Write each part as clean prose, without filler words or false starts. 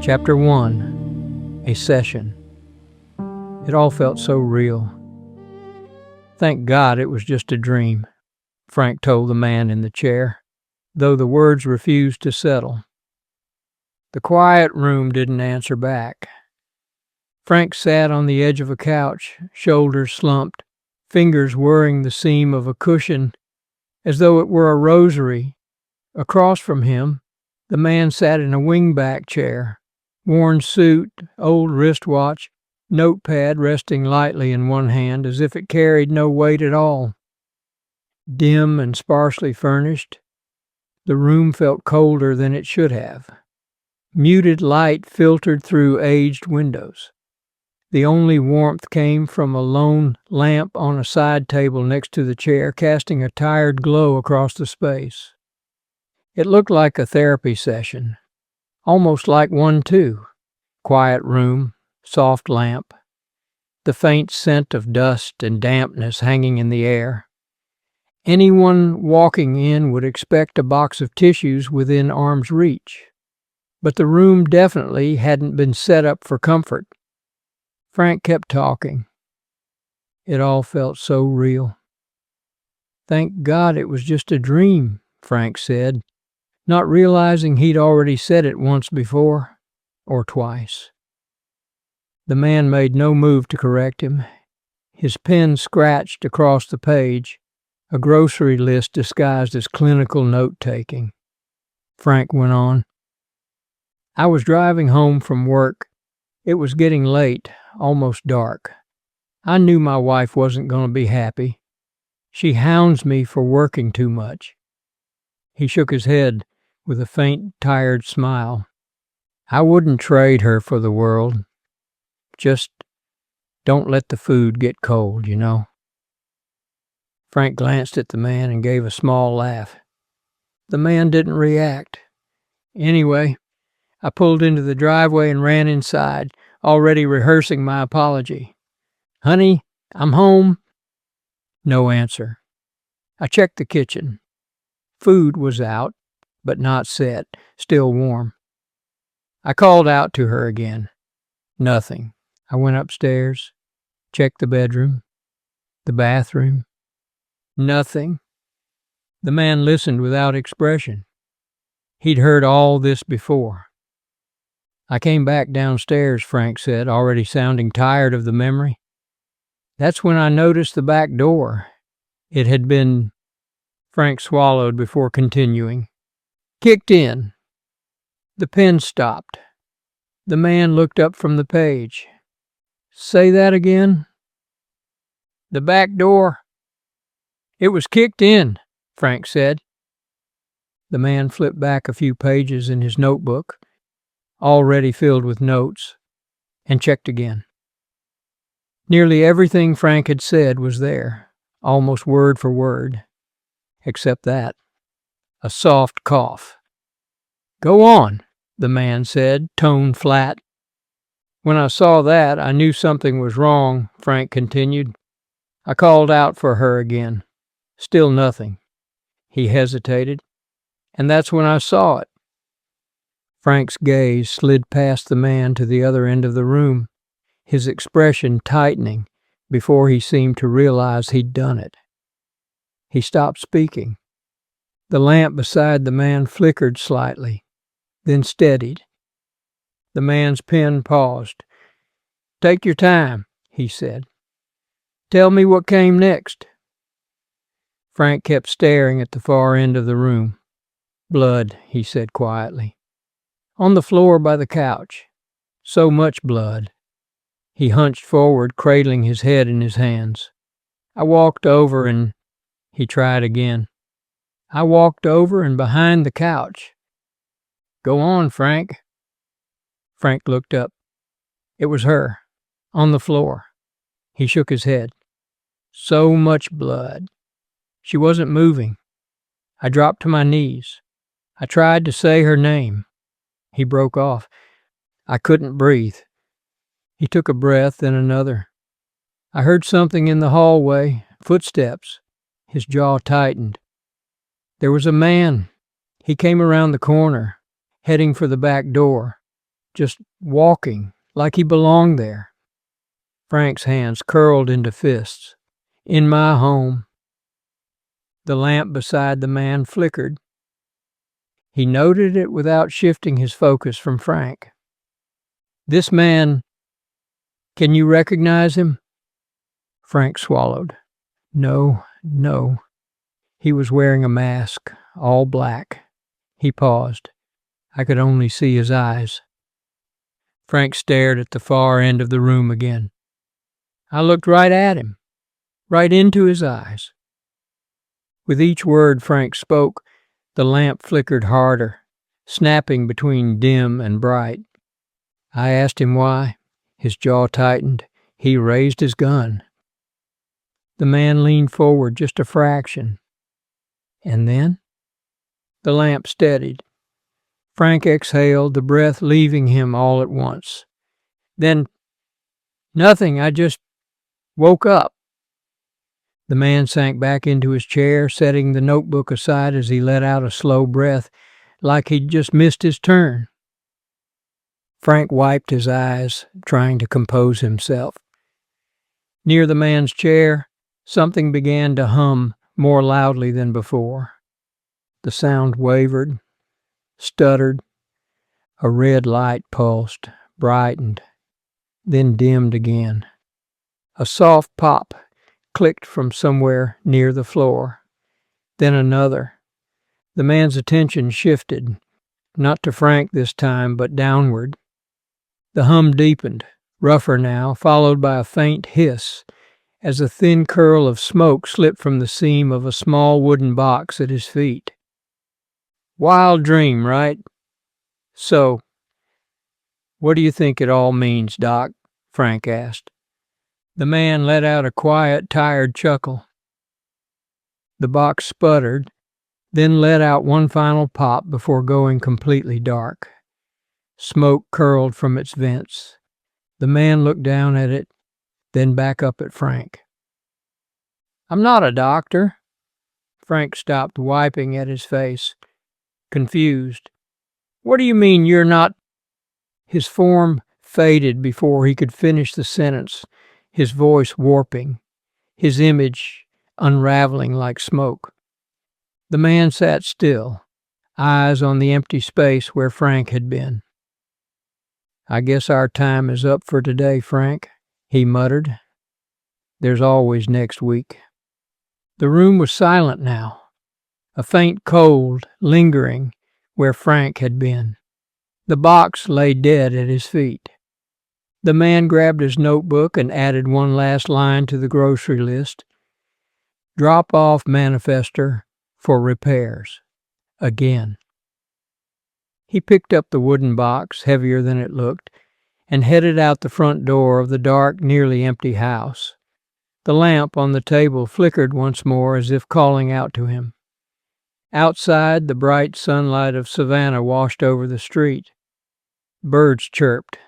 Chapter 1. A Session. It all felt so real. Thank God it was just a dream, Frank told the man in the chair, though the words refused to settle. The quiet room didn't answer back. Frank sat on the edge of a couch, shoulders slumped, fingers whirring the seam of a cushion as though it were a rosary. Across from him, the man sat in a wingback chair, worn suit, old wristwatch, notepad resting lightly in one hand as if it carried no weight at all. Dim and sparsely furnished, the room felt colder than it should have. Muted light filtered through aged windows. The only warmth came from a lone lamp on a side table next to the chair, casting a tired glow across the space. It looked like a therapy session, almost like one too. Quiet room, soft lamp, the faint scent of dust and dampness hanging in the air. Anyone walking in would expect a box of tissues within arm's reach, but the room definitely hadn't been set up for comfort. Frank kept talking. It all felt so real. Thank God it was just a dream, Frank said, not realizing he'd already said it once before, or twice. The man made no move to correct him. His pen scratched across the page, a grocery list disguised as clinical note-taking. Frank went on. I was driving home from work. It was getting late, almost dark. I knew my wife wasn't going to be happy. She hounds me for working too much. He shook his head with a faint, tired smile. I wouldn't trade her for the world. Just don't let the food get cold, you know. Frank glanced at the man and gave a small laugh. The man didn't react. Anyway, I pulled into the driveway and ran inside, already rehearsing my apology. Honey, I'm home. No answer. I checked the kitchen. Food was out, but not set, still warm. I called out to her again. Nothing. I went upstairs, checked the bedroom, the bathroom. Nothing. The man listened without expression. He'd heard all this before. I came back downstairs, Frank said, already sounding tired of the memory. That's when I noticed the back door. It had been... Frank swallowed before continuing. Kicked in. The pen stopped. The man looked up from the page. Say that again? The back door. It was kicked in, Frank said. The man flipped back a few pages in his notebook, already filled with notes, and checked again. Nearly everything Frank had said was there, almost word for word, except that. A soft cough. Go on, the man said, tone flat. When I saw that, I knew something was wrong, Frank continued. I called out for her again. Still nothing. He hesitated, and that's when I saw it. Frank's gaze slid past the man to the other end of the room, his expression tightening before he seemed to realize he'd done it. He stopped speaking. The lamp beside the man flickered slightly, then steadied. The man's pen paused. Take your time, he said. Tell me what came next. Frank kept staring at the far end of the room. Blood, he said quietly. On the floor by the couch. So much blood. He hunched forward, cradling his head in his hands. I walked over and... He tried again. I walked over and behind the couch. Go on, Frank. Frank looked up. It was her, on the floor. He shook his head. So much blood. She wasn't moving. I dropped to my knees. I tried to say her name. He broke off. I couldn't breathe. He took a breath, then another. I heard something in the hallway, footsteps. His jaw tightened. There was a man. He came around the corner, heading for the back door. just walking like he belonged there. Frank's hands curled into fists. In my home. The lamp beside the man flickered. He noted it without shifting his focus from Frank. This man, can you recognize him? Frank swallowed. No. He was wearing a mask, all black. He paused. I could only see his eyes. Frank stared at the far end of the room again. I looked right at him, right into his eyes. With each word Frank spoke, the lamp flickered harder, snapping between dim and bright. I asked him why. His jaw tightened. He raised his gun. The man leaned forward just a fraction. And then? The lamp steadied. Frank exhaled, the breath leaving him all at once. Then, nothing, I just woke up. The man sank back into his chair, setting the notebook aside as he let out a slow breath, like he'd just missed his turn. Frank wiped his eyes, trying to compose himself. Near the man's chair, something began to hum more loudly than before. The sound wavered, stuttered. A red light pulsed, brightened, then dimmed again. A soft pop clicked from somewhere near the floor. Then another. The man's attention shifted, not to Frank this time, but downward. The hum deepened, rougher now, followed by a faint hiss, as a thin curl of smoke slipped from the seam of a small wooden box at his feet. Wild dream, right? So, what do you think it all means, Doc? Frank asked. The man let out a quiet, tired chuckle. The box sputtered, then let out one final pop before going completely dark. Smoke curled from its vents. The man looked down at it, then back up at Frank. I'm not a doctor. Frank stopped wiping at his face, confused. What do you mean you're not? His form faded before he could finish the sentence, his voice warping, his image unraveling like smoke. The man sat still, eyes on the empty space where Frank had been. I guess our time is up for today, Frank, he muttered. There's always next week. The room was silent now, a faint cold lingering where Frank had been. The box lay dead at his feet. The man grabbed his notebook and added one last line to the grocery list. Drop-off manifester for repairs. Again. He picked up the wooden box, heavier than it looked, and headed out the front door of the dark, nearly empty house. The lamp on the table flickered once more as if calling out to him. Outside, the bright sunlight of Savannah washed over the street. Birds chirped.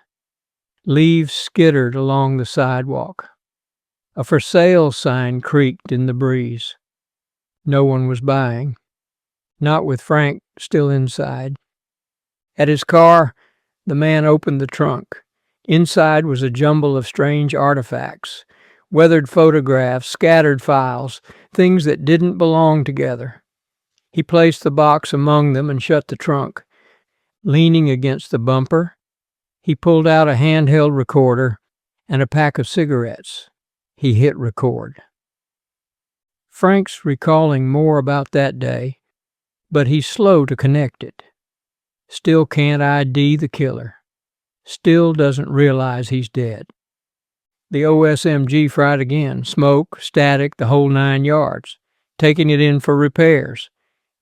Leaves skittered along the sidewalk. A for sale sign creaked in the breeze. No one was buying. Not with Frank still inside. At his car, the man opened the trunk. Inside was a jumble of strange artifacts, weathered photographs, scattered files, things that didn't belong together. He placed the box among them and shut the trunk. Leaning against the bumper, he pulled out a handheld recorder and a pack of cigarettes. He hit record. Frank's recalling more about that day, but he's slow to connect it. Still can't ID the killer. Still doesn't realize he's dead. The OSMG fried again. Smoke, static, the whole 9 yards. Taking it in for repairs.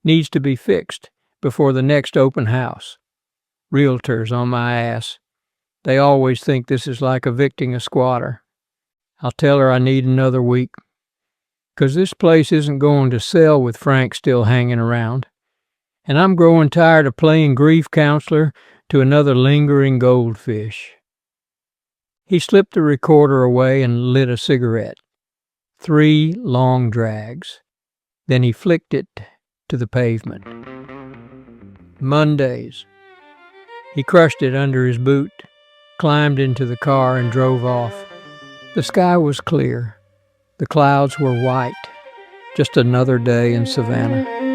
Needs to be fixed before the next open house. Realtors on my ass. They always think this is like evicting a squatter. I'll tell her I need another week. 'Cause this place isn't going to sell with Frank still hanging around. And I'm growing tired of playing grief counselor to another lingering goldfish. He slipped the recorder away and lit a cigarette. 3 long drags. Then he flicked it to the pavement. Mondays. He crushed it under his boot, climbed into the car, and drove off. The sky was clear. The clouds were white. Just another day in Savannah.